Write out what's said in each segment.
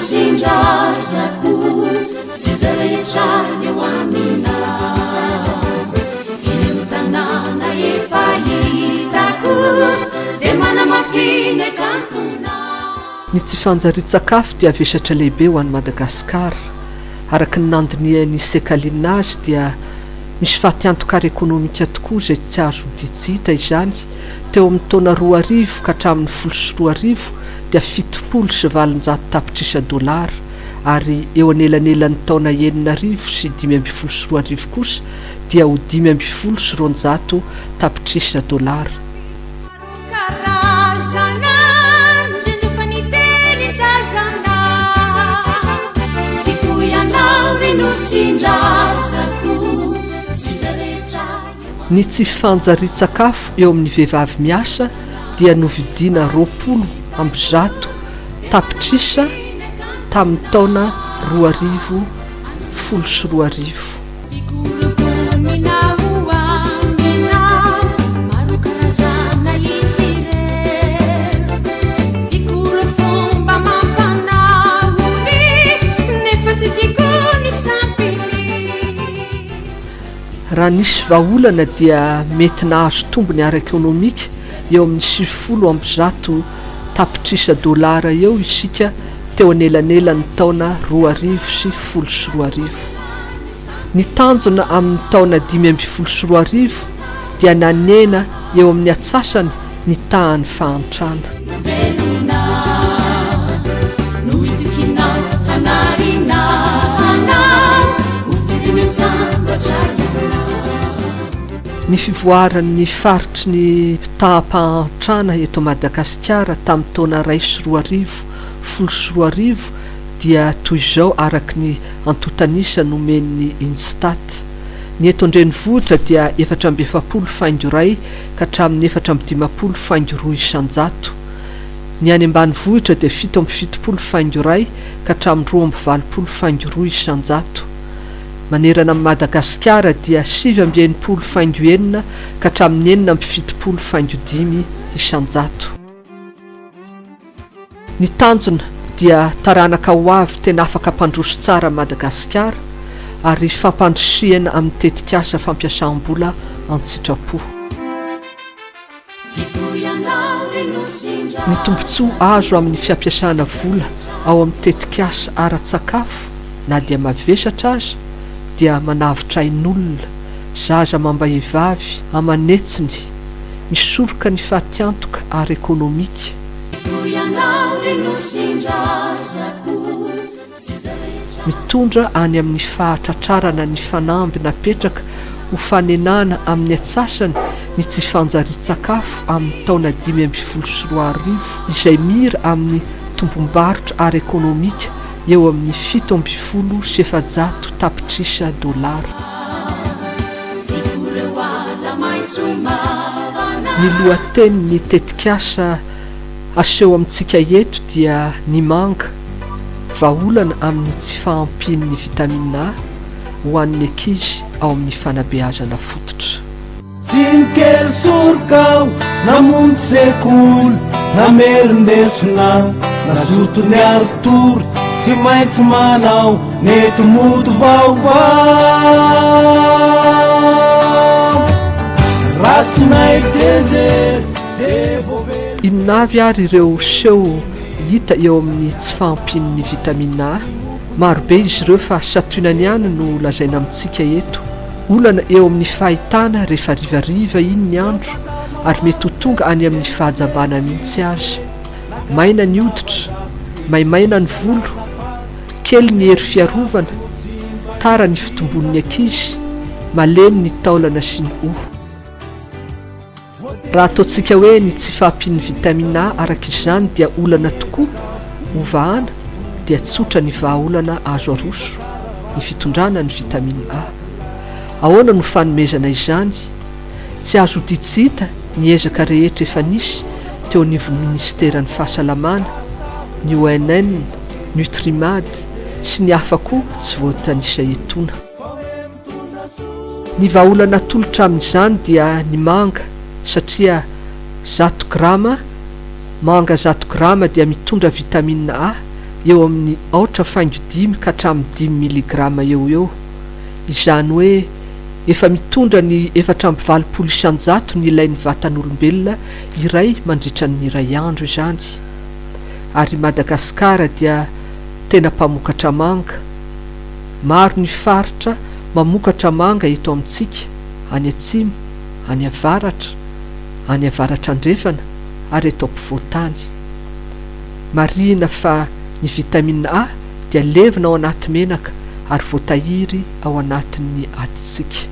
Sindrasako sy zay rehetra eo amina io tanàna efa hitako dia manamafiny kantona. Ny tsy fanjarian-tsakafo dia vesatra lehibe ho an'i Madagasikara. Araka ny nandinian'ny Sekalina azy dia misy fahatiantoka ara-ekônomika tokoa izay tsy azo ditsita izany. Teo amin'ny taona 2000 ka hatramin'ny 2010 dia 790 tapitrisa dolara ary eo anelanelan'ny taona 9 sy 520 kosa dia ho 520 tapitrisa dolara. Ny tsy fanjarian-tsakafo eo amin'ny vehivavy miasa dia novidiana 20 amby 100 tapitrisa tamin'ny taona 2012. Raha nisy vahaolana dia mety nahazo tombony ara-ekônomika eo amin'ny 70 amby 100 tapitrisa dolara eo isika teo anelanelan'ny taona 2012. Ny tanjona amin'ny taona 2012 dia nanena eo amin'ny atsasany ny tahan'ny fahantrana. Ny fivoaran'ny faritry ny taham-pahantrana eto Madagasikara tamin'ny taona 2012 dia toy izao araky ny antotanisa nomen'ny Instat. Ny eto an-drenivohitra dia 470 ka hatramin'ny 450 isanjato. Ny any ambanivohitra dia 770 ka hatramin'ny 240 isanjato. Manerana amin'ny Madagasikara dia 790 ka hatramin'ny 470 isanjato. Ny tanjona dia taranaka ho avy tena afaka hampandroso tsara Madagasikara ary fampandrosihana amin'ny tetikasa fampiasam-bola an-tsitrapo. Ny tombontsoa azo amin'ny fiampiasana vola ao amin'ny tetikasa ara-tsakafo na dia mavesatra aza dia manavitra ain'olona, zaza mambahivavy amanetsiny, misoroka ny fahatiantoka ara-ekônomika. Mitondra any amin'ny fahatratrarana ny fanamby napetraka ho fanenana amin'ny atsasany ny tsy fanjarian-tsakafo amin'ny taona 2012 izay mira amin'ny tombom-barotra ara-ekônomika eo amin'ny 770 tapitrisa dolara. Ny lohatenin'ny tetikasa aseho amintsika eto dia ny manga, vahaolana amin'ny tsy fahampian'ny vitamina A ho an'ny ankizy ao amin'ny fanabeazana fototra. Tsinikely sorokao namonjy sekoly namerindesona nazoto ny aritory tsy maintsy manao nety moto vaovao ratsy naikjejery inona avy ary ireo seho hita eo amin'ny tsy fahampian'ny vitamina A. Marobe izy ireo fa satoinany ihany no lazaina amintsika eto. Olana eo amin'ny fahitana rehefa rivariva iny ny andro ary mety ho tonga any amin'ny fahajabana mihitsy azy. Maina ny hoditra, maimaina ny volo, kely ny hery fiarovana, tara ny fitombon'ny ankizy, malemy ny taolana sy ny hoho. Raha ataontsika hoe ny tsy fahampian'ny vitamina A arak'izany dia olana tokoa hovahana dia tsotra ny vahaolana azo aroso ny fitondrana ny vitamina A. Ahoana no fanomezana izany? Tsy azo ditsita ny ezaka rehetra efa nisy teo anivon'ny ministeran'ny fahasalamana ny ONN, Nutrimad sy ny hafa koa tsy voatanisa etona. Ny vahaolana tolotra amin'izany dia ny manga satria 100 grama manga 100 grama dia mitondra vitamine A eo amin'ny 8.5 ka hatramin'ny 10 miligrama eo. Izany hoe efa mitondra ny 420 isan-jato ny ilain'ny vatan'olombelona iray mandritra ny iray andro izany. Ary Madagasikara dia tena mpamokatra manga. Maro ny faritra mamokatra manga eto amintsika, any atsimo, any avaratra, any avaratra andrefana ary eto ampovoantany. Marina fa ny vitamine A dia levina ao anaty menaka ary voatahiry ao anatin'ny atitsika.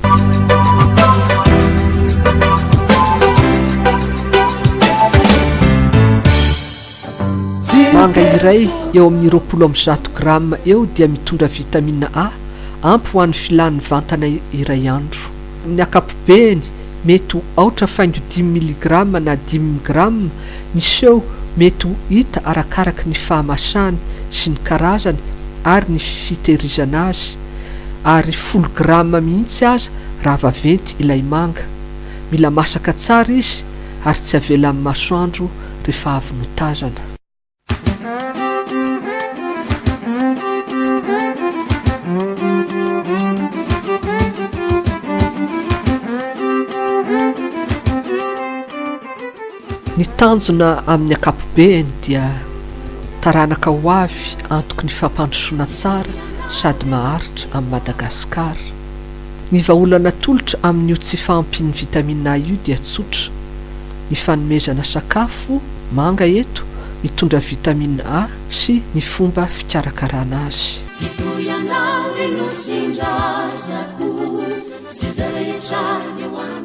Manga iray eo amin'ny 20 grama eo dia mitondra vitamine A ampy ho an'ny filan'ny vantana iray andro. Ny akapobeany mety ho 8.5 miligrama na 10 grama ny seho mety ho hita arakaraka ny fahamasany sy ny karazany ary ny fitehirizana azy, ary 10 grama mihitsy aza raha vaventy ilay manga. Mila masaka tsara izy ary tsy avela amin'ny masoandro rehefa avy notazana. Ny tanjona amin'ny akapobeany dia taranaka ho avy antoky ny fampandrosoana tsara sady maharitra amin'ny Madagasikara. Ny vahaolana tolotra amin'io tsy fahampian'ny vitamine A io dia tsotra. Ny fanomezana sakafo manga eto mitondra vitamine A sy ny fomba fikarakarana azy.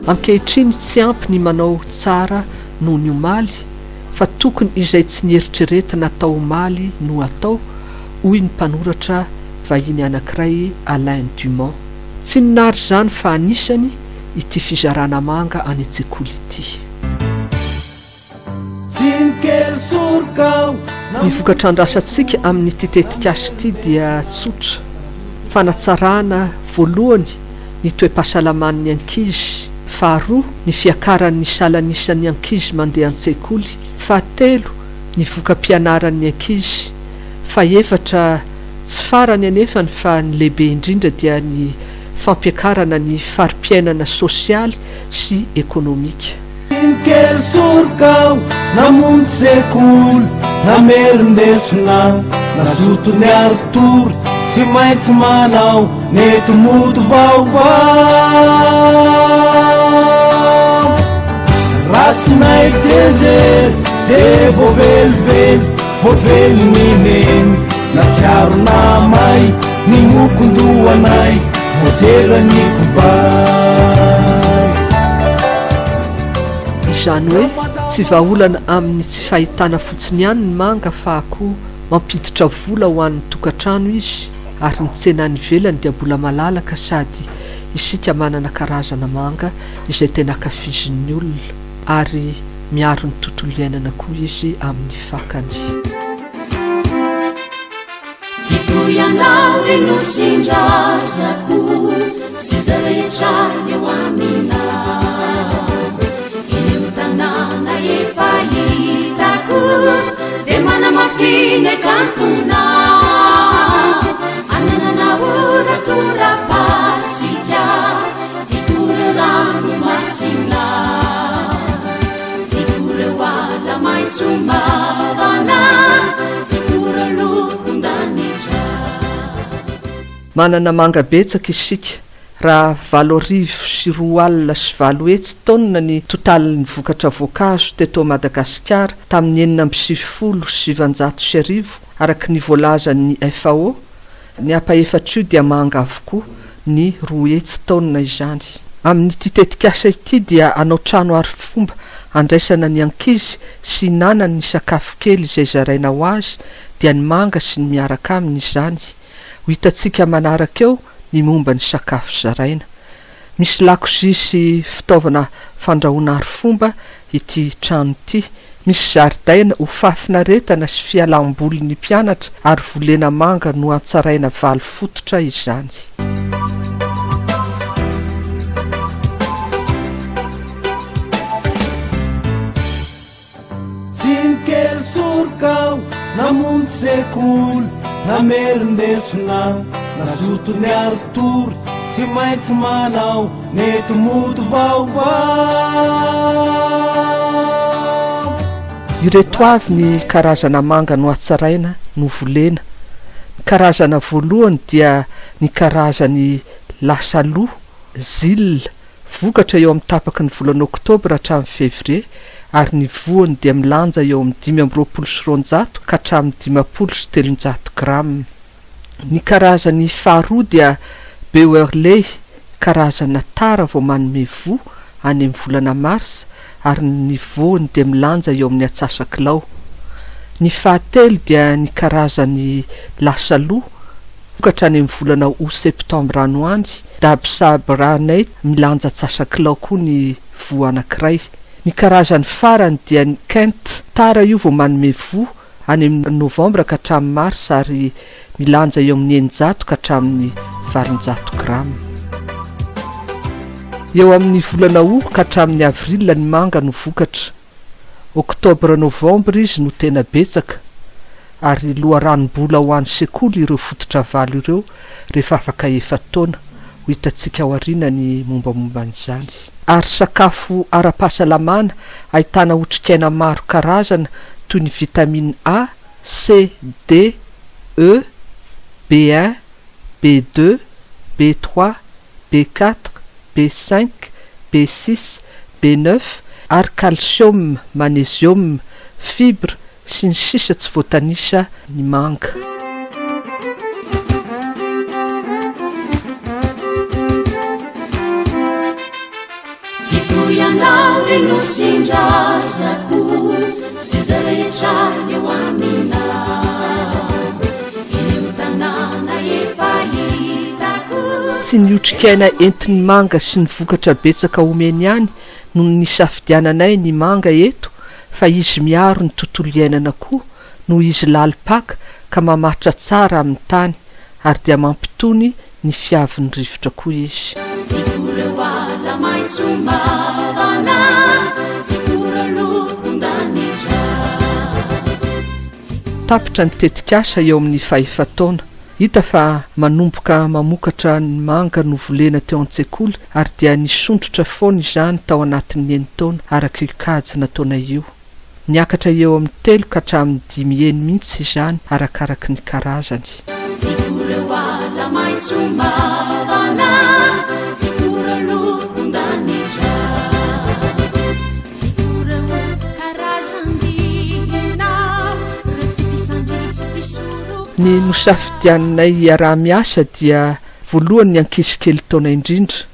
Ankehitriny tsy ampy ny manao tsara noho ny omaly, fa tokony izay tsy nieritreretina atao omaly no atao, hoy ny mpanoratra vahiny anankiray Alain Dumont. Tsy ninary izany fa anisany ity fizarana manga any an-tsekoly ity. Ny vokatra andrasantsika amin'ny titetikasa ity dia tsotra. Fanatsarana voalohany ny toe-pahasalaman'ny ankizy, faharoa ny fiakaran'ny salanisan'ny ankizy mandeha an-tsekoly, fahatelo ny vokam-pianaran'ny ankizy, faefatra tsy farany anefany fa ny lehibe indrindra dia ny fampiakarana ny fari-piainana sosialy sy ekonomika. Kely sorokao namonjy sekoly namerindesona nasotony aritory tsy maintsy manao mety moto vaovao ratsy naiky zejery de voavelively ny meny na tsiaro namay ny mokondoanay voaserany kobay. Izany hoe tsy vahaolana amin'ny tsy fahitana fotsiny ihany ny manga fa koa mampiditra vola ho an'ny tokantrano izy, ary ny tsena any ivelany dia mbola malalaka sady isika manana karazana manga izay tena ankafizin'ny olona, ary miaro ny tontolo iainana koa izy amin'ny fakany. Ianao no sindrasako sy zarehetra eo amina io tanàna efa hitako de manamafiny kantona ananana oratorapasika tikore rano masina tikore wala maitso mavana tikore lokondanitra. Manana manga betsaka isika, raha 8 sy 4 alina sy 8 hetsy taonina ny totalin'ny vokatra voankazo teto Madagasikara tamin'ny 770 araka ny voalazan'ny FAO. Ny apa-efatra io dia manga avokoa ny 2 hetsy taonina izany. Amin'ny titetikasa ity dia anao trano arifomba andraisana ny ankizy sy nanany ny sakafo kely izay zaraina ho azy dia ny manga sy ny miaraka aminy izany. Ho hitantsika manaraka eo ny momba ny sakafo zaraina. Misy lakozia sy fitaovana fandrahoana arifomba ity trano ity misy zaridaina ho fafinaretana sy fialam-boly ny mpianatra ary volena manga no antsaraina valy fototra izany. Tsinikely sorokao namonjy sekoly namerindesona nasotony arotory tsy maintsy manao mety moto vaovao. Ireto avy ny karazana manga no atsaraina no volena. Ny karazana voalohany dia ny karazany lasalo zille vokatra eo amin'ny tapaky ny volana oktobra hatramin'ny février ary ny voany dia milanja eo amin'ny 520 ka hatramin'ny 530 grama. Ny karazany faharoa dia beurley karazana tara vao manome vo any amin'ny volana mars ary ny voany dia milanja eo amin'ny atsasakilao. Ny fahatelo dia ny karazany lasalo vokatra any amin'ny volana o septambra ano any dabsab ranay milanja atsasakilao koa ny vo anankiray. Ny karazany farany dia ny kent tara io vao manome vo any amin'ny novambra ka hatramin'ny mars ary milanja eo amin'ny 900 ka hatramin'ny 400 grama. Eo amin'ny volana o ka hatramin'ny avril ny manga no vokatra. Oktobra novambra izy no tena betsaka ary loharanom-bola ho an'ny sekoly ireo fototra valo ireo rehefa afaka 4 taona ho hitantsika ao aoriana ny mombamomba an'izany. Ary sakafo ara-pahasalamana ahitana otrikaina maro karazana toy ny vitamine A, C, D, E, B1, B2, B3, B4, B5, B6, B9 ary calcium, magnesium, fibre sy ny sisa tsy voatanisa ny manga. Ianao reno sindrasako sy zarehetra eo aminao io tanàna efa hitako. Tsy ny otrikaina entiny manga sy ny vokatra betsaka omeny ihany no nisafidiananay ny manga eto fa izy miaro ny tontolo iainana koa no izy lalipaka ka mamatra tsara amin'ny tany ary dia mampitony ny fiavin'ny rivotra koa izy. Tapitra ny tetikasa eo amin'ny fahefataona. Hita fa manomboka mamokatra ny manga no volena teo an-tsekoly ary dia nisondrotra foana izany tao anatin'ny 9 taona araka io kajy nataona io. Niakatra eo amin'ny 3 ka hatramin'ny 5 eny mihitsy izany arakaraky ny karazany. Ny nosafidianay iaraha-miasa dia voalohany ny ankizy kely taona indrindra.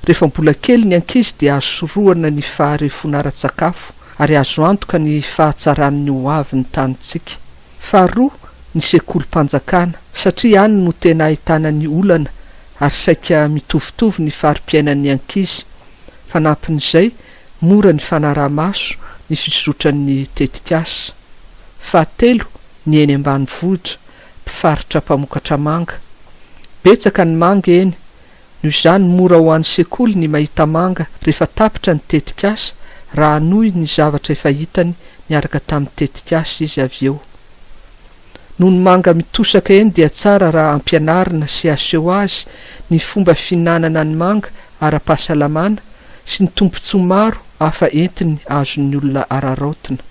Rehefa mbola kely ny ankizy dia azo sorohana ny faharefona ara-tsakafo ary azo antoka ny fahatsaran'ny hoavy ny tanitsika. Faharoa ny sekolim-panjakana satria any no tena ahitana ny olana ary saika mitovitovy ny fari-piainan'ny ankizy. Fanampin'izay mora ny fanaraha-maso ny fisotran'ny tetikasa. Fahatelo ny eny ambanivohitra mpifaritra mpamokatra manga. Betsaka ny manga eny, noho izany mora ho an'ny sekoly ny mahita manga rehefa tapitra ny tetikasa raha nohy ny zavatra efa hitany niaraka tamin'ny tetikasa izy avy eo. Noho ny manga mitosaka eny dia tsara raha ampianarina sy aseho azy ny fomba fihinanana ny manga ara-pahasalamana sy ny tombontsoa maro hafa entiny azon'ny olona araraotina.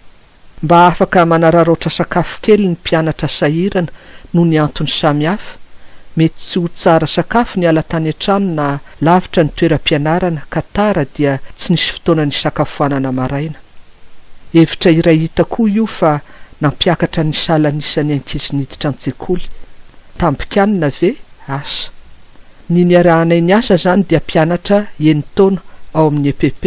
Mba afaka manararaotra sakafo kely ny mpianatra sahirana noho ny antony samihafa, mety tsy ho tsara sakafo ny ala tany an-trano na lavitra ny toeram-pianarana ka tara dia tsy nisy fotoana ny sakafo-anana maraina. Hevitra iray hita koa io fa nampiakatra ny salanisan'ny ankizy niditra an-tsekoly. Tambikanina ve asa. Ny niarahanay ny asa zany dia mpianatra 9 taona ao amin'ny EPP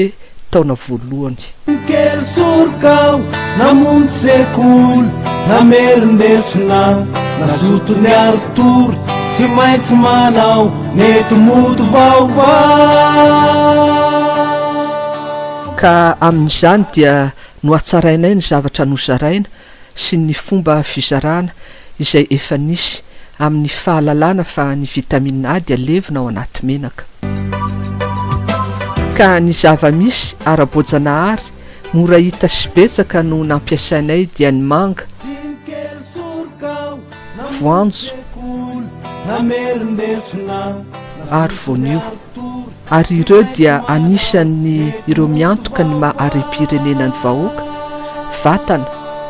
taona voalohany. Kely sorokao namonjy sekoly namerindesona nasotony arotory tsy maintsy manao mety moto vaovao. Ka amin'izany dia no atsarainay ny zavatra nozaraina sy ny fomba fizarana izay efa nisy amin'ny fahalalana fa ny vitamine A dia levina ao anaty menaka. Ka ny zava-misy ara-boajanahary mora hita sy betsaka no nampiasainay dia ny manga, voanjo ary voanio, ary ireo dia anisan'ny ireo miantoka ny maha-arem-pirenena ny vahoaka, vatana,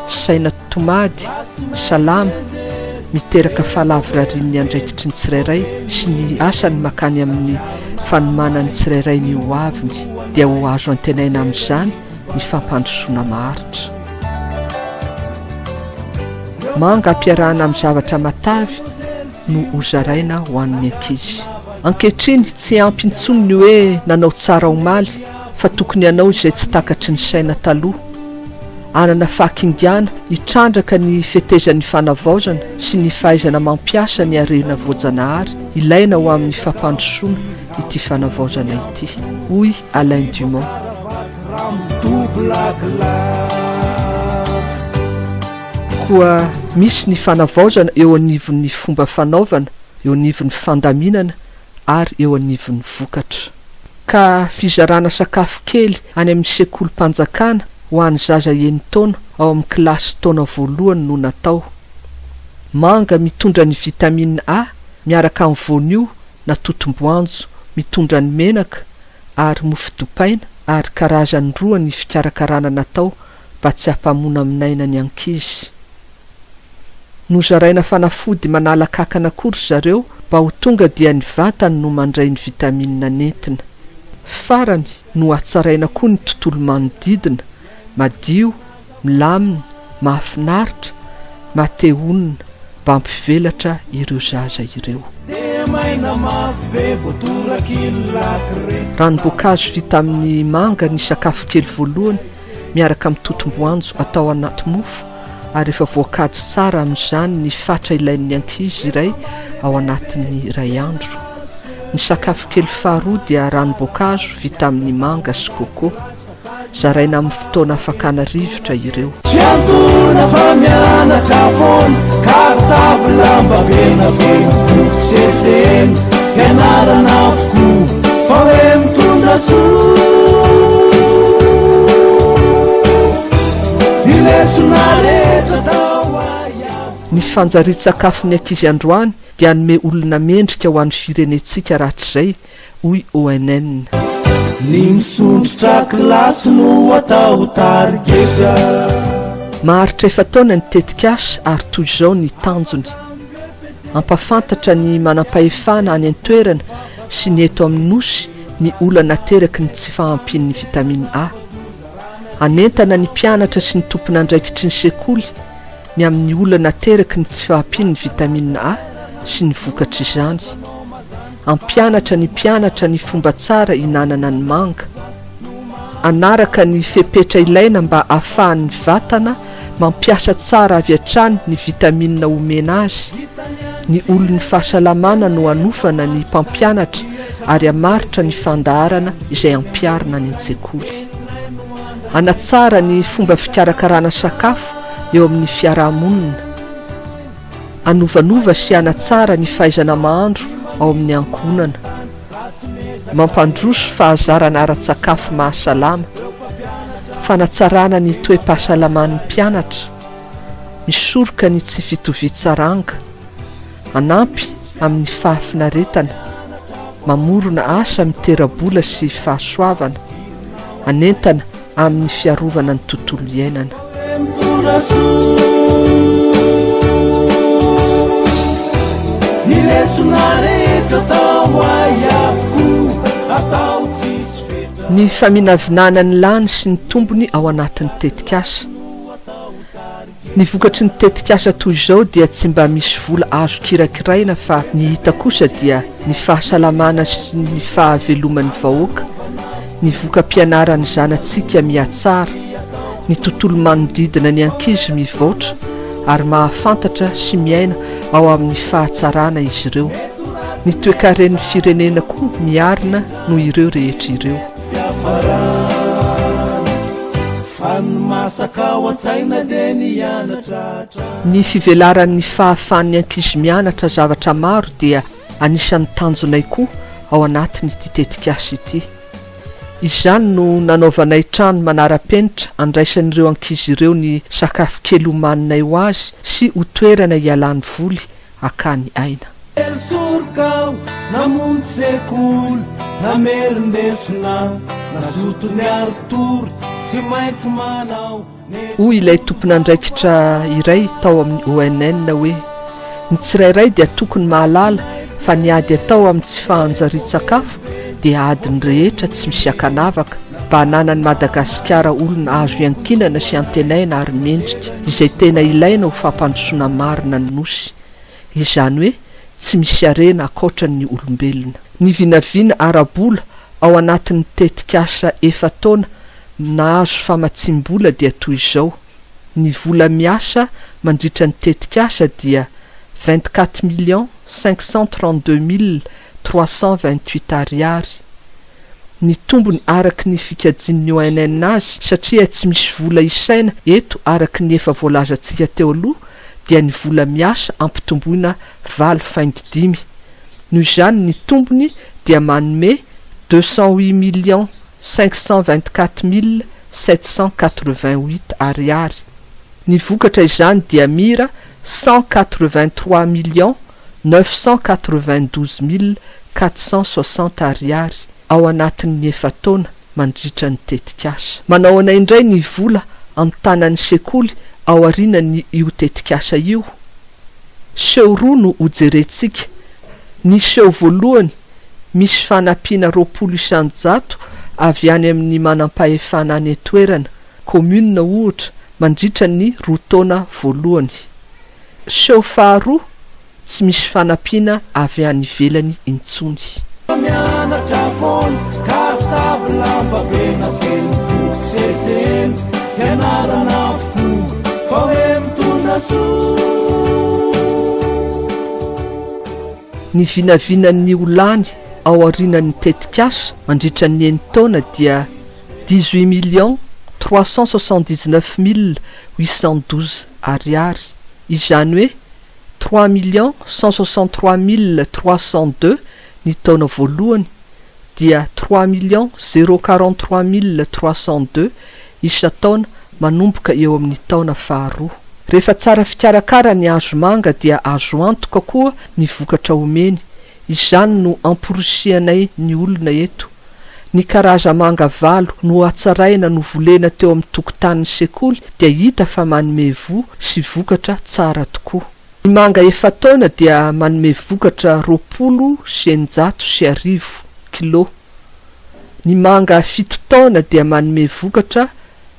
saina tomady, salama, miteraka fahalavorarian'ny andraikitry ny tsirairay sy ny asany makany amin'ny fanomanany tsirairay ny ho aviny dia ho azo antenaina amin'izany ny fampandrosoana maharitra. Manga ampiarahana amin'ny zavatra matavy no hozaraina ho an'ny ankizy. Ankehitriny tsy ampy intsony ny hoe nanao tsara omaly fa tokony ianao izay tsy takatry ny saina taloha. Anana fakingana hitrandraka ny fetezan'ny fanavaozana sy ny fahaizana mampiasa ny arena voajanahary ilaina ho amin'ny fampandrosoana ity fanavaozana ity. Hoy Alain Dumont. Koa misy ny fanavaozana eo anivon'ny fomba fanaovana, eo anivon'ny fandaminana ary eo anivon'ny vokatra. Ka fizarana sakafo kely any amin'ny sekolim-panjakana ho an'ny zaza eny taona ao amin'ny kilasy taona voalohany no natao. Manga mitondra ny vitamine A miaraka amin'ny voanio na totom-boanjo mitondra ny menaka ary mofo dopaina ary karazany roa ny fikarakarana natao mba tsy hampamona aminaina ny ankizy. Nozaraina fanafody manala kakana kory zareo mba ho tonga dia ny vatany no mandray ny vitamine nentina. Farany no atsaraina koa ny tontolo manodidina, madio, milamina, mahafinaritra, matehonina mba hampivelatra ireo zaza ireo. Ranom-boankazo vita amin'ny manga ny sakafo kely voalohany miaraka amin'ny totom-boanjo atao anaty mofo ary efa voakajy tsara amin'izany ny fatra ilain'ny ankizy iray ao anatin'ny iray andro. Ny sakafo kely faharoa dia ranom-boankazo vita amin'ny manga sy kôkô, zaraina amin'ny fotoana fakana rivotra ireo. Ny fanjari-tsakafo ny ankizy androany dia anome olona mendrika ho an'ny firenentsika rahatr'izay, hoy ONN. Ny misondrotra kilasy no atao tarigeta. Maharitra efa taona ny tetikasa ary toy izao ny tanjony. Ampafantatra ny manam-pahefana any an-toerana sy ny eto amin'ny nosy ny olana teraky ny tsy fahampian'ny vitamine A. Anentana ny mpianatra sy ny tompon'andraikitry ny sekoly ny amin'ny olana teraky ny tsy fahampian'ny vitamine A sy ny vokatra izany. Ampianatra ny mpianatra ny fomba tsara hinanana ny manga. Anaraka ny fepetra ilaina mba ahafahan'ny vatana mampiasa tsara avy hatrany ny vitamine omena azy. Ny olon'ny fahasalamana no anofana ny mpampianatra ary hamaritra ny fandaharana izay ampiarina ny an-tsekoly. Anatsara ny fomba fikarakarana sakafo eo amin'ny fiarahamonina. Anovanova sy anatsara ny fahaizana mahandro ao amin'ny ankohonana. Mampandroso fahazarana ara-tsakafo mahasalama. Fanatsarana ny toe-pahasalaman'ny mpianatra. Misoroka ny tsy fitovitsaranga. Anampy amin'ny fahafinaretana. Mamorona asa mitera-bola sy fahasoavana. Anentana amin'ny fiarovana ny tontolo iainana. Ny faminavinana ny lany sy ny tombony ao anatin'ny tetikasa. Ny vokatry ny tetikasa toy izao dia tsy mba misy vola azo kirakiraina fa ny hita kosa dia ny fahasalamana sy ny fahaveloman'ny vahoaka, ny voka-pianaran'ny zanatsika mihatsara, ny tontolo manodidina ny ankizy mivoatra ary mahafantatra sy miaina ao amin'ny fahatsarana izy ireo. Ny toe-karen'ny firenena koa miarina no ireo rehetra ireo. ranony masaka ao an-tsaina dia nianatratra. Ny fivelaran'ny fahafan'ny ankizy mianatra zavatra maro dia anisan'ny tanjonay koa ao anatiny ity tetikasa ity. Izany no nanaovanay trano manara-penitra andraisan'ireo ankizy ireo ny sakafo kely homaninay ho azy sy ho toerana hialany voly akany aina. Elsorokao namonjy sekoly namerindesona nazoto ny arotory tsy maintsy manao. Hoy ilay tompon'andraikitra iray tao amin'ny ONN hoe ny tsirairay dia tokony mahalala fa ny ady atao amin'ny tsy fahanjari-tsakafo dia adiny rehetra tsy misy akanavaka mba hananany Madagasikara olona azo iankinana sy antenaina ary mendrika izay tena ilaina ho fampandrosoana marina ny nosy. Izany hoe tsy misy arena akoatran'ny olombelona. Ny vinavina arabola ao anatin'ny tetikasa 4 taona nahazo famatsim-bola dia toy izao. Ny vola miasa mandritra ny tetikasa dia 24 532 328 ariary. Ny tombony araky ny fikajin'ny ONN azy satria tsy misy vola isaina eto araky ny efa voalazantsika teo aloha dia ny vola miasa ampitomboina 5,5. Noho izany ny tombony dia manome 208 524 788 ariary. Ny vokatra izany dia mira 183 992 460 ariary ao anatin'ny 4 taona mandritra ny tetikasa. Manao anay indray ny vola an-tanan'ny sekoly ao arinany io tetikasa io. Seho roa no hojerentsika. Ny seho voalohany misy fanampiana 20,000 avy any amin'ny manam-pahefana any toerana commune ohatra mandritra ny 2 taona voalohany. Seho faharoa tsy misy fanampiana avy any ivelany intsony. Mianatra foana kartavy lamba be na feno seseny hianarana avokoa fa hoe mitondra soa. Ny vinavinan'ny olany ao arinan'ny tetikasa mandritra ny 9 taona dia 18 379 812 ariary. Izany hoe 3 163 302 ny taona voalohany dia 3 043 302 isa-taona manomboka eo amin'ny taona faharoa. Rehefa tsara fikarakara ny azo manga dia azo antoka koa ny vokatra omeny. Izany no amporosianay ny olona eto. Ny karaza manga 8 no atsaraina no volena teo amin'ny tokotanin'ny sekoly dia hita fa manome voa sy vokatra tsara tokoa. Ny manga 4 taona dia manome vokatra 20,990 kilo. Ny manga 7 taona dia manome vokatra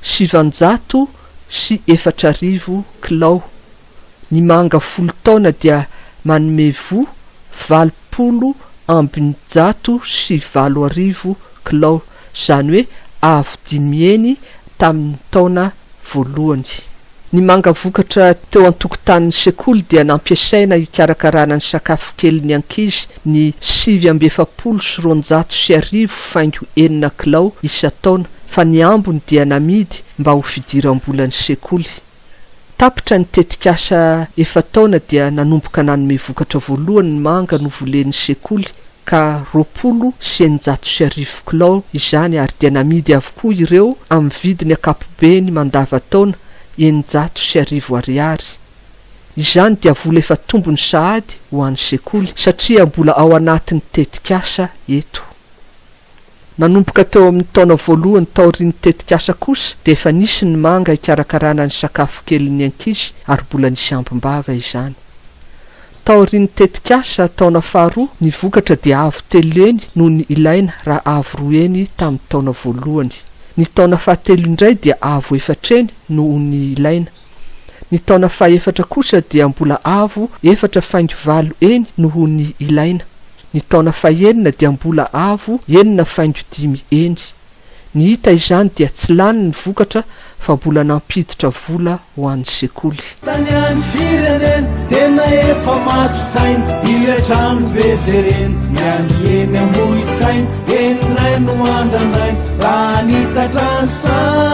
704,000 kilo. Ny manga 10 taona dia manome voa 20,970 kilo. Zany hoe avo dimieny tamin'ny taona voalohany. Ny manga vokatra teo an-tokotanin'ny sekoly dia nampiasaina hikarakarana ny sakafo kely ny ankizy ny 7,290 kilo isa-taona fa ny ambony dia namidy mba ho fidiram-bola ny sekoly. Tapitra ny tetikasa 4 taona dia nanomboka nanome vokatra voalohany ny manga no volen'ny sekoly ka 20,990 kilo izany ary dia namidy avokoa ireo amin'ny vidiny ankapobeny mandava-taona 900 ariary. Izany dia vola efa tombony sahady ho an'ny sekoly satria mbola ao anatin'ny tetikasa eto. Nanomboka teo amin'ny taona voalohany taorian'ny tetikasa kosa dia efa nisy ny manga hikarakarana ny sakafo kely ny ankizy ary mbola nisy ambom-bava izany. Taorian'ny tetikasa taona faharoa ny vokatra dia avo 3 eny no ny ilaina raha avo 2 eny tamin'ny taona voalohany. Ny taona fahatelo indray dia avo 4 eny no ny ilaina. Ny taona faha-4 kosa dia mbola avo 4,9 eny no ny ilaina. Ny taona faha-9 dia mbola avo 9,5 eny. ny hita izany dia tsy lany ny vokatra fa mbola nampiditra vola ho an'ny sekoly tany any firenena tena efa matotsainy iletrano be jereny miany eny ambohitsainy enray no andranay raha nitatransany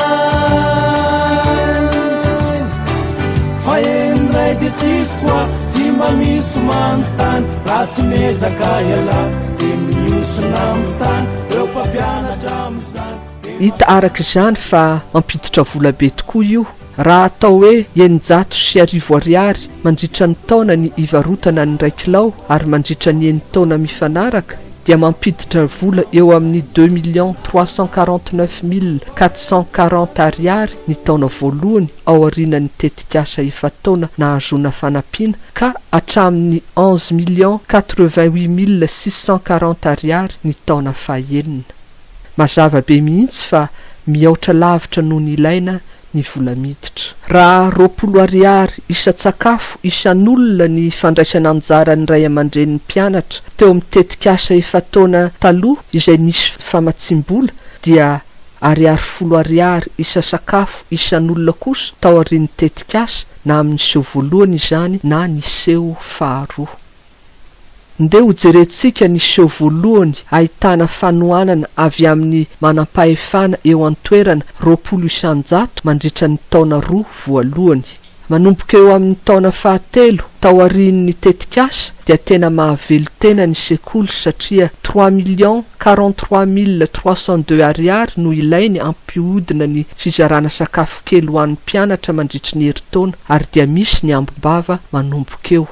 fa enray de tsisy koa tsy mba misy manontany raha tsy mezaka iala de miosina amin'ny tany eo mpampianatra am'izany hita arak'izany fa mampiditra vola be tokoa io raha atao hoe 900 ariary mandritra ny taona ny ivarotana ny 1 kilao ary mandritra ny 9 taona mifanaraka dia mampiditra vola eo amin'ny 2,349,440 ariary ny taona voalohany ao aorianany tetikasa efa taona nahazoana fanampiana ka hatramin'ny 11,88,640 ariary ny taona fahaenina mazava be mihitsy fa miaotra lavitra noho ny ilaina ny vola miditra raha 20 ariary isa-tsakafo isan'olona ny fandraisana anjara ny ray aman-dren'ny mpianatra teo amin'ny tetikasa efa taona taloha izay nisy famatsim-bola dia ariary 10 ariary isa-sakafo isan'olona kosa tao aorian'ny tetikasa na amin'niseo voalohany izany na niseo faharoa ndeo jerentsika niseo voalohany ahitana fanoanana avy amin'ny manam-pahefana eo an-toerana 20,100 mandritra ny taona 2 voalohany manomboka eo amin'ny taona fahatelo tao aorian'ny tetikasa dia tena mahavelo tena ny sekoly satria 3,43,302 ariary no ilainy ampihodina ny fizarana sakafo kely ho an'ny mpianatra mandritry ny herintaona ary dia misy ny ambombava manomboka eo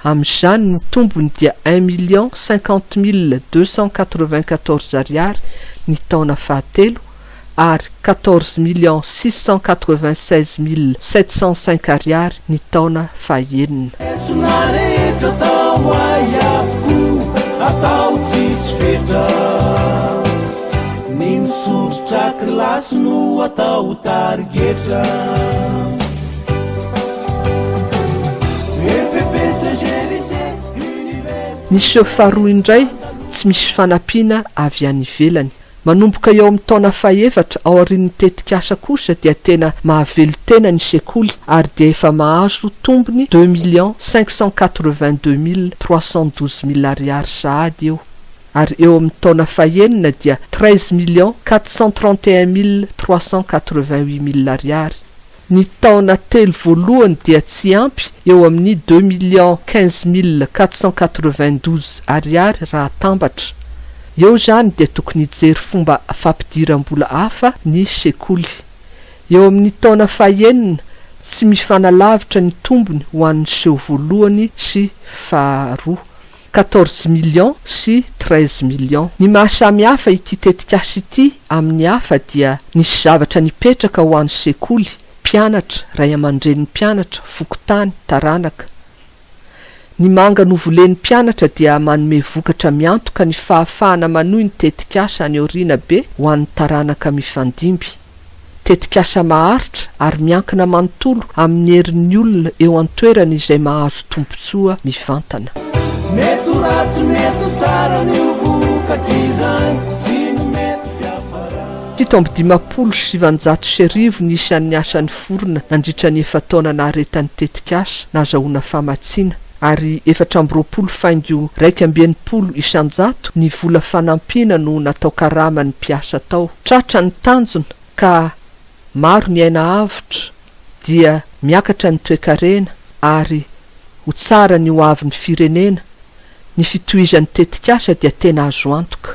amin'izany ny tombony dia 1,50,294 ariary ny taona fahatelo ary 14,696,705 ariary ny taona fahaenina sonarehetra tao ay avokoa atao tsisy fetra ny misondrotra kilasy no atao tarigetra niseo faharoa indray tsy misy fanampiana avy any ivelany manomboka eo amin'ny taona fahaefatra ao aorian'ny tetikasa kosa dia tena mahavelo tena ny sekoly ary dia efa mahazo tombony 2,582,312 ariary sahady eo ary eo amin'ny taona fahaenina dia 13,431,388 ariary ny taona telo voalohany dia tsy ampy eo amin'ny 2,15,492 ariary raha tambatra eo zany dia tokony hijery fomba fampidiram-bola hafa ny sekoly eo amin'ny taona fahaenina tsy mifanalavitra ny tombony ho an'ny seho voalohany sy faharoa 14 millions sy 13 millions ny mahasamy hafa ity tetikasa ity amin'ny hafa dia nisy zavatra nipetraka ho an'ny sekoly mpianatra ray aman-dren'ny mpianatra fokotany taranaka ny manga novolen'ny mpianatra dia manome vokatra miantoka ny fahafahana manohy ny tetikasa any aoriana be ho an'ny taranaka mifandimby tetikasa maharitra ary miankina manontolo amin'ny herin'ny olona eo an-toerana izay mahazo tombontsoa mivantana mety ratsy mety tsara ny vokatra izany tsy ny mety fiafara 7,700 ny isan'ny asan'ny forona nandritra ny efa taona naharetan'ny tetikasa nazahoana famatsiana ary 420 faingo 1,90 isan-jato ny vola fanampiana no natao karama ny mpiasa tao tratra ny tanjona ka maro ny aina avitra dia miakatra ny toe-karena ary ho tsara ny ho avy ny firenena ny fitohizan'ny tetikasa dia tena azo antoka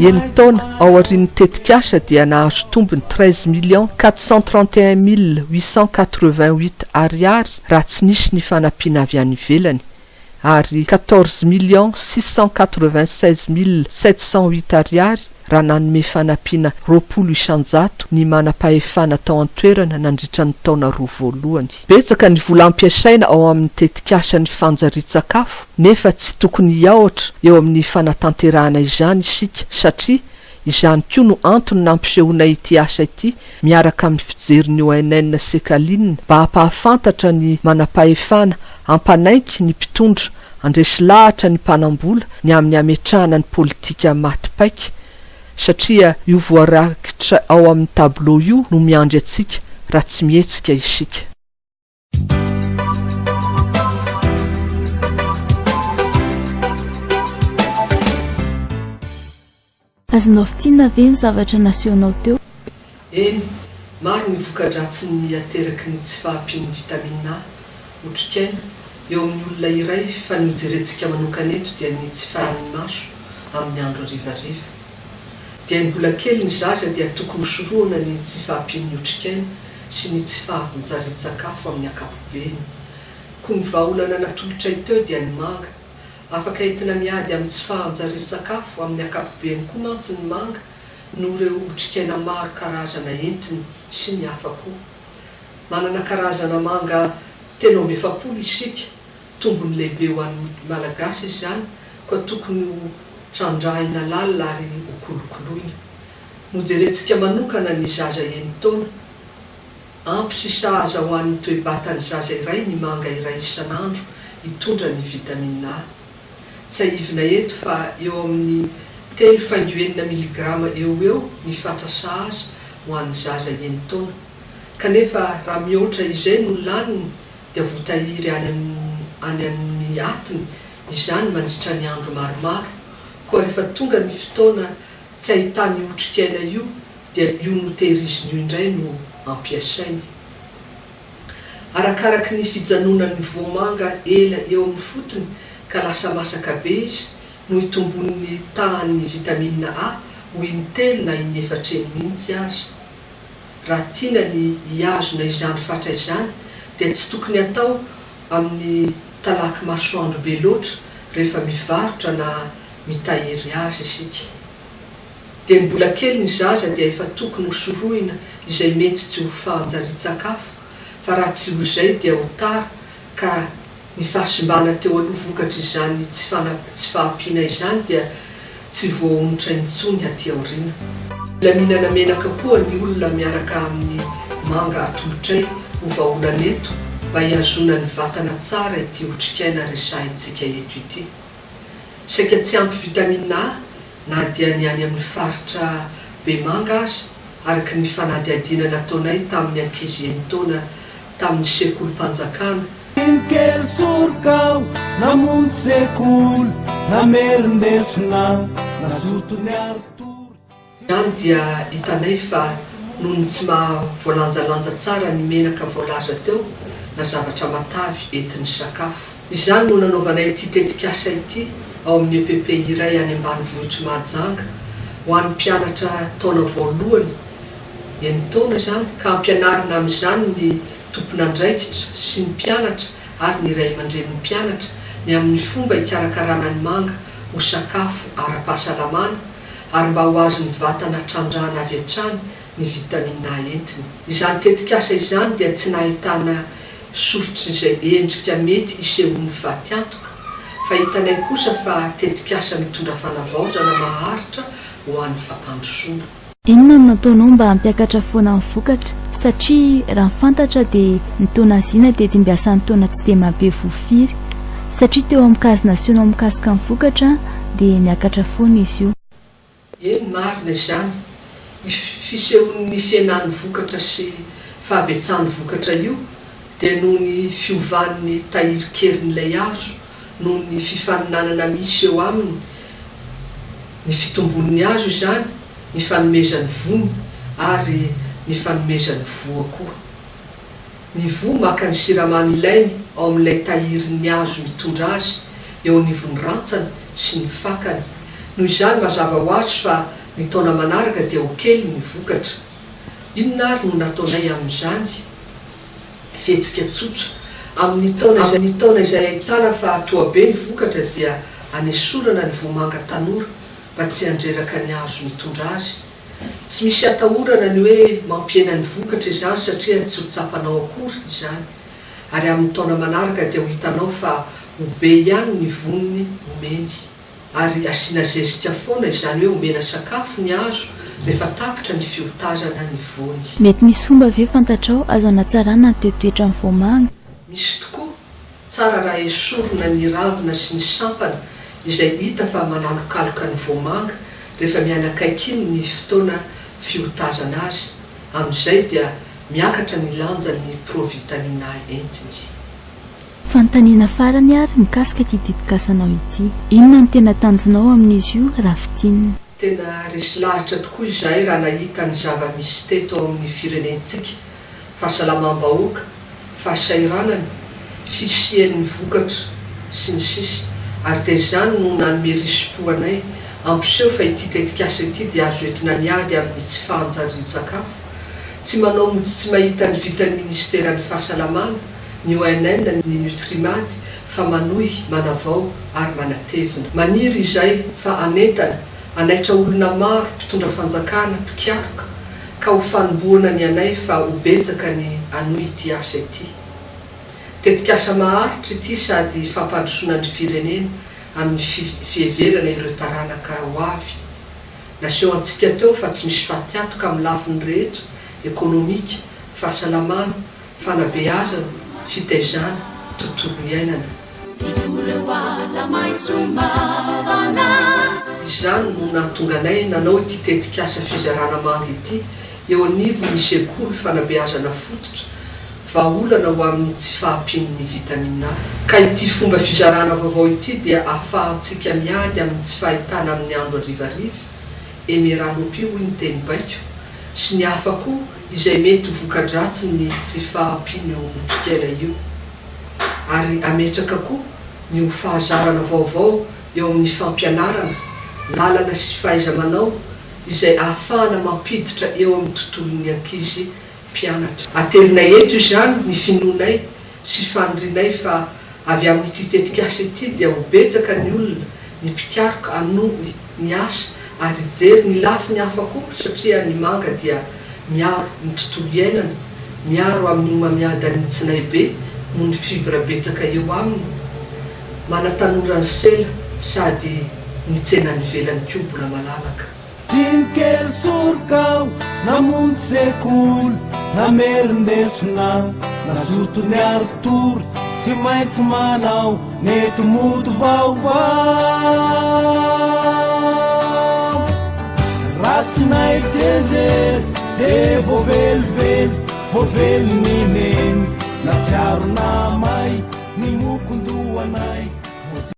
eny taona ao aorian'ny tetikasa dia nahazo tombony 13,431,888 ariary raha tsy nisy ny fanampiana avy any ivelany ary 14,696,708 ariary raha nanome fanampiana 20 isan-jato ny manam-pahefana tao an-toerana nandritra ny taona 2 voalohany betsaka ny vola ampiasaina ao amin'ny tetikasa ny fanjaria-tsakafo nefa tsy tokony hiaotra eo amin'ny fanatanterahana izany isika satria izany koa no antony nampisehoana ity asa ity miaraka amin'ny fijeriny ONN sekalinina mba hampahafantatra ny manam-pahefana hampanaiky ny mpitondra andresy lahatra ny mpanambola ny amin'ny ametrahana ny politika maty-paika satria io voarakitra ao amin'ny tableau io no miandry atsika raha tsy mihetsika isika. azonao fitiana ve ny zavatra nasehoanao teo? eny maro ny voka-dratsy ny ateraky ny tsy fahampiany vitamina A otrikaina eo amin'ny olona iray fa ny hojerentsika manokana eto dia ny tsy fahan'ny maso amin'ny andro rivariva. Dia ny mbola kely ny zaza dia tokony soroana ny tsy fahampiany otrikaina sy ny tsy fahajanjarin-tsakafo amin'ny ankapobeny. Koa ny vahaolana natolotra teo dia ny manga. Afaka entina miady amin'ny tsy fahanjarin-tsakafo amin'ny ankapobeny koa mantsy ny manga no ireo otrikaina maro karazana entiny sy ny hafa koa. Manana karazana manga 700 isika, tombony lehibe ho an'ny malagasy izany, koa tokony ho trandrahina lalina ary hokolokoloina. Nojerentsika manokana ny zaza enitaona. Ampy sy sahaza ho an'ny toe-batany zaza iray ny manga iray isan'andro hitondra ny vitamina A. Tsy aivina eto fa eo amin'ny 3,9 miligrama eo ny fatra sahaza ho an'ny zaza enitaona. Kanefa raha mihoatra izay no laniny dia voatahiry any amin'ny atiny izany mandritra ny andro maromaro. Koa rehefa tonga ny fotoana tsy ahitany otrikaina io dia io no tehiriziny io indray no ampiasainy. Arakaraky ny fijanonan'ny voamanga ela eo amin'ny fotony ka lasa masaka be izy no hitombon'ny tahan'ny vitamina A ho in-3 na in-4 mihitsy azy. Raha tiana ny hiazona izany fatra izany dia tsy tokony atao amin'ny talaky masoandro be loatra rehefa mivarotra na mitahiry azy isika. Dia ny mbola kely ny zaza dia efa tokony ho soroina izay mety tsy ho fahanjarin-tsakafo, fa raha tsy ho izay dia ho tara ka ny fahasimbana teo aloha vokatra izany tsy fahampiana izany dia tsy voahonitra intsony aty aoriana. Mila mihinana menaka koa ny olona miaraka amin'ny manga atolotray ho vahaolana eto mba hiazona ny vatana tsara ity otrikaina resahintsika eto ity. Saika tsy ampy vitamina A na dia ny any amin'ny faritra be manga azy araka ny fanadihadiana nataonay tamin'ny ankizy enitaona tamin'ny sekolim-panjakana. Kely sorokao namonjy sekoly namerindesona nasoto ny arotoro. Izany dia hitanay fa noho ny tsy mahavoalanjalanja tsara ny menaka voalaza teo na zavatra matavy entin'ny sakafo. Izany no nanaovanay ity tetikasa ity ao amin'ny EPP iray any ambanivohitra Mahajanga ho an'ny mpianatra taona voalohany enitaona izany ka ampianarina amin'izany ny tompon'andraikitra sy ny mpianatra ary ny ray aman-dren'ny mpianatra ny amin'ny fomba hikarakarana ny manga ho sakafo ara-pahasalamana ary mba ho azo ny vatana trandrahana avy hatrany ny vitamina A entiny. Izany tetikasa izany dia tsy nahitana soritra izay endrika mety isehon'ny faty-antoka, fa hitanay kosa fa tetikasa mitondra fanavaozana maharitra ho an'ny fampandrosoana. Inona no nataonao mba hampiakatra foana ny vokatra? Satria raha fantatra dia ny taona aziana dia mbiasa ny taona tsy dia mabe voafiry, satria teo amin'ny kazy nasionao mikasika ny vokatra dia niakatra foana izy io. Eny marina izany. Ny fisehoan'ny fiainan'ny vokatra sy fahabetsan'ny vokatra io dia noho ny fiovan'ny tahirikerin'ilay azo, noho ny fifaninanana misy eo aminy, ny fitombon'ny azo izany, ny fanomezan'ny vony ary ny fanomezan'ny voa koa. Ny voa maka ny siramamy ilainy ao amin'ilay tahirin'ny azo mitondra azy eo anivon'ny rantsany sy ny fakany. Noho izany mazava ho azy fa ny taona manaraka dia ho kely ny vokatra. Inona ary no nataonay amin'izany? Fihetsika tsotra. Amin'ny taona izay ahitana fa toa be ny vokatra dia hanesorana ny voamanga tanora mba tsy handreraka ny azo mitondra azy. Tsy misy atahorana ny hoe mampiena ny vokatra izany satria tsy ho tsapanao akory izany. Ary amin'ny taona manaraka dia ho hitanao fa ho be ihany ny voniny omeny. Ary asiana zezika foana izany hoe omena sakafo ny azo rehefa tapitra ny fiotazana ny voany. Mety misy fomba ve fantatrao azo hanatsarana ny toetoetra ny voamanga? Misy tokoa. tsara raha esorona ny ravina sy ny sampana izay hita fa manalokaloka ny voamanga rehefa mianakaiky iny ny fotoana fiotazana azy. Amin'izay dia miakatra ny lanjan'ny provitamina entiny. Fanontaniana farany ary mikasika ity dedikasanao ity. Inona no tena tanjonao amin'izy io rafitinina? Tena resy lahitra tokoa izay raha nahita ny zava-misy teto ao amin'ny firenentsika: fahasalamam-bahoaka, fahasairanana, fisian'ny vokatra sy ny sisa. Ary dia izany no nanome risim-poanay ampiseho fa ity tetikasa ity dia azo entina miady amin'ny tsy fahanjary-tsakafo, tsy manao mody tsy mahita ny vitan'ny ministeran'ny fahasalamana, ny ONN, ny Nutrimad, fa manohy, manavao ary manatevina. Maniry izay fa anentana anaitra olona maro mpitondra fanjakana, mpikaroka, ka ho fanomboana ny anay fa ho betsaka ny anohy ity asa ity. Tetikasa maharitra ity sady fampandrosoana ny firenena amin'ny fiheverana ireo taranaka ho avy. Naseho antsika teo fa tsy misy fahatihatoka amin'ny lafiny rehetra: ekonomika, fahasalamana, fanabeazana, fitaizana, tontolo iainana. Izany no nahatonga anay nanao ity tetikasa fizarana manga ity eo anivo ny sekoly fanabeazana fototra, vaolana ho amin'ny tsy fahampian'ny vitamina A. Ka ity fomba fizarana vaovao ity dia ahafahantsika miady amin'ny tsy fahitana amin'ny andro arivariva, emeranopio ny teny baiko, sy ny hafa koa izay mety vokadratsy ny tsy fahampiany otrikaina io. Ary ametraka koa ny ho fahazarana vaovao eo amin'ny fampianarana, lalana sy fahaiza-manao izay ahafahana mampiditra eo amin'ny tontolon'ny ankizy mpianatra. Aterinay eto izany ny finoanay sy fanindrinay fa avy amin'ity tetikasa ity dia ho betsaka ny olona, ny mpikaroka anohy ny asa ary jery ny lafiny hafa koa, satria ny manga dia miaro ny tontolo iainana, miaro amin'ny mamiadany tsinay be noho ny fibra betsaka eo aminy, manatanora ny sela sady ny tsenany velany koa mbola malalaka. Tinkely sorokao namonjy sekoly namerindesona nazoto ny aritory tsy maintsy manao nety moto vaovao ratsy naitsenjery de voavelively voavely ny neny natsiaro namay ny mokondoanay.